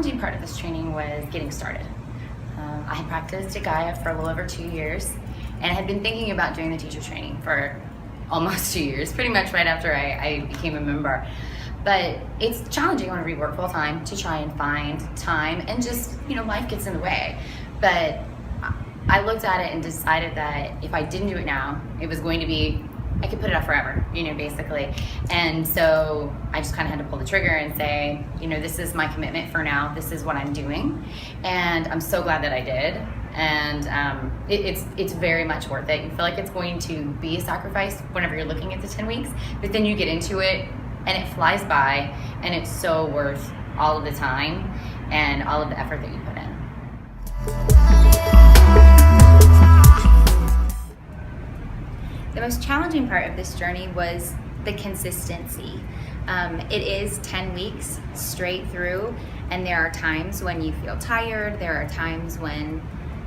challenging part of this training was getting started. I had practiced at Gaia for a little over 2 years and had been thinking about doing the teacher training for almost 2 years, pretty much right after I became a member. But it's challenging whenever you work full time to try and find time, and just, life gets in the way. But I looked at it and decided that if I didn't do it now, it was going to be, I could put it off forever, basically. And so I just kind of had to pull the trigger and say, this is my commitment for now. This is what I'm doing. And I'm so glad that I did. And it's very much worth it. You feel like it's going to be a sacrifice whenever you're looking at the 10 weeks, but then you get into it and it flies by, and it's so worth all of the time and all of the effort that you put in. The most challenging part of this journey was the consistency. It is 10 weeks straight through, and there are times when you feel tired. There are times when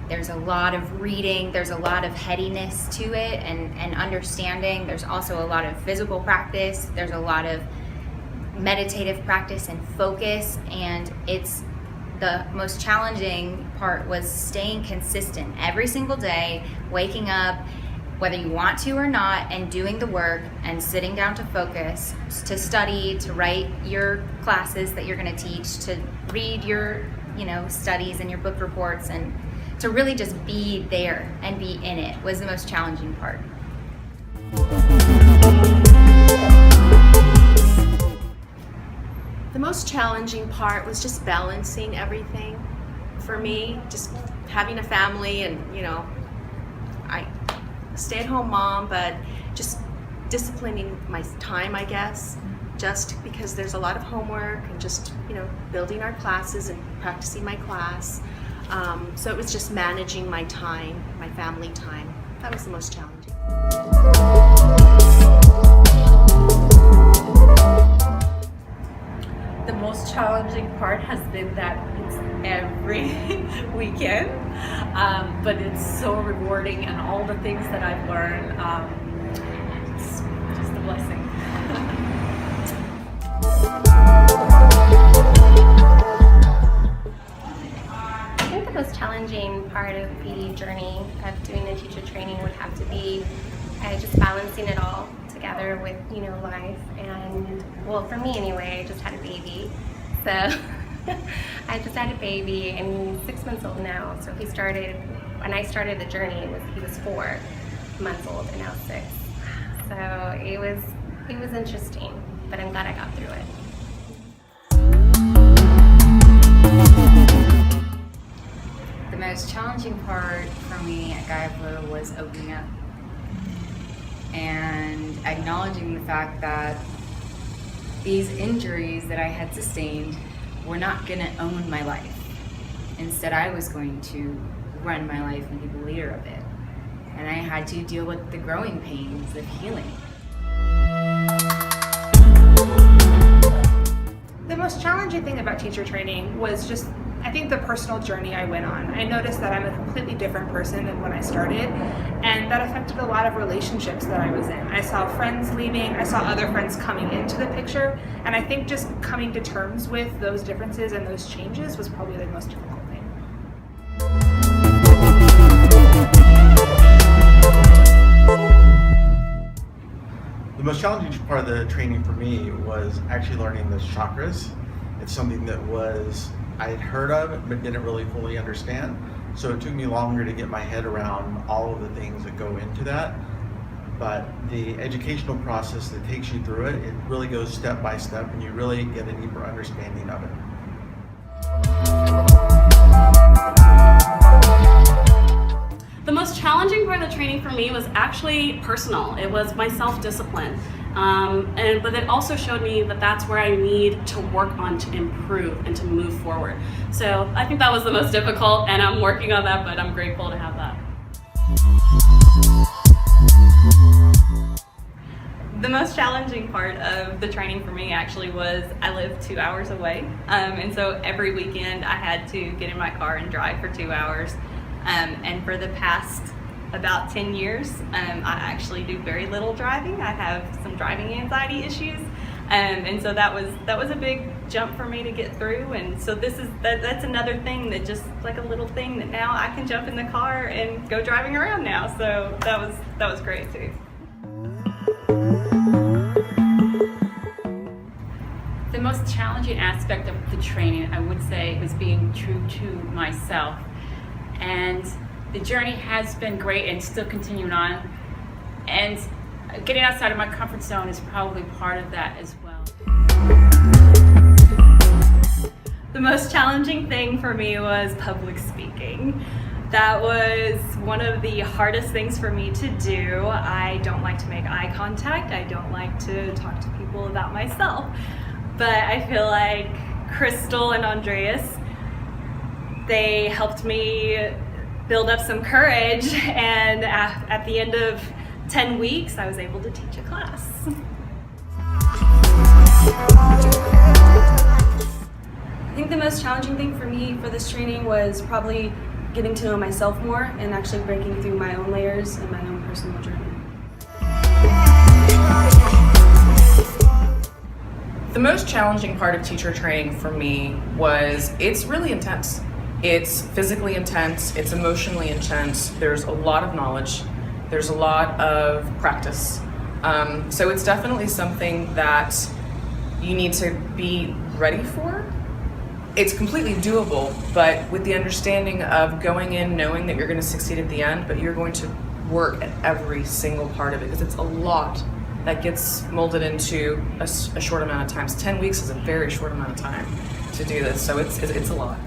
there's a lot of reading, there's a lot of headiness to it and understanding. There's also a lot of physical practice. There's a lot of meditative practice and focus, and it's the most challenging part was staying consistent every single day, waking up, whether you want to or not, and doing the work and sitting down to focus, to study, to write your classes that you're going to teach, to read your, studies and your book reports, and to really just be there and be in it was the most challenging part. The most challenging part was just balancing everything for me, just having a family and, I stay-at-home mom, but just disciplining my time, I guess, just because there's a lot of homework and just, building our classes and practicing my class. So it was just managing my time, my family time. That was the most challenging. The most challenging part has been that it's every weekend, but it's so rewarding, and all the things that I've learned, it's just a blessing. I think the most challenging part of the journey of doing the teacher training would have to be just balancing it all together with life. And well, for me anyway, I just had a baby, so I just had a baby, and he's 6 months old now. So he started when I started the journey. He was 4 months old, and now 6. So it was interesting, but I'm glad I got through it. The most challenging part for me at Gaia was opening up and acknowledging the fact that these injuries that I had sustained were not going to own my life. Instead, I was going to run my life and be the leader of it. And I had to deal with the growing pains of healing. The most challenging thing about teacher training was just, I think, the personal journey I went on. I noticed that I'm a completely different person than when I started, and that affected a lot of relationships that I was in. I saw friends leaving, I saw other friends coming into the picture, and I think just coming to terms with those differences and those changes was probably the most difficult thing. The most challenging part of the training for me was actually learning the chakras. It's something that I had heard of but didn't really fully understand. So it took me longer to get my head around all of the things that go into that. But the educational process that takes you through it really goes step by step, and you really get a deeper understanding of it. The most challenging part of the training for me was actually personal. It was my self-discipline. But it also showed me that that's where I need to work on to improve and to move forward. So I think that was the most difficult, and I'm working on that, but I'm grateful to have that. The most challenging part of the training for me actually was I live 2 hours away, and so every weekend I had to get in my car and drive for 2 hours. And for the past about 10 years, I actually do very little driving. I have some driving anxiety issues, and so that was a big jump for me to get through, and so that's another thing that just like a little thing that now I can jump in the car and go driving around now. So that was great too. The most challenging aspect of the training, I would say, was being true to myself. And the journey has been great and still continuing on. And getting outside of my comfort zone is probably part of that as well. The most challenging thing for me was public speaking. That was one of the hardest things for me to do. I don't like to make eye contact. I don't like to talk to people about myself. But I feel like Crystal and Andreas, they helped me build up some courage, and at the end of 10 weeks, I was able to teach a class. I think the most challenging thing for me for this training was probably getting to know myself more and actually breaking through my own layers and my own personal journey. The most challenging part of teacher training for me was it's really intense. It's physically intense, it's emotionally intense, there's a lot of knowledge, there's a lot of practice. So it's definitely something that you need to be ready for. It's completely doable, but with the understanding of going in knowing that you're going to succeed at the end, but you're going to work at every single part of it, because it's a lot that gets molded into a short amount of time. 10 weeks is a very short amount of time to do this, so it's a lot.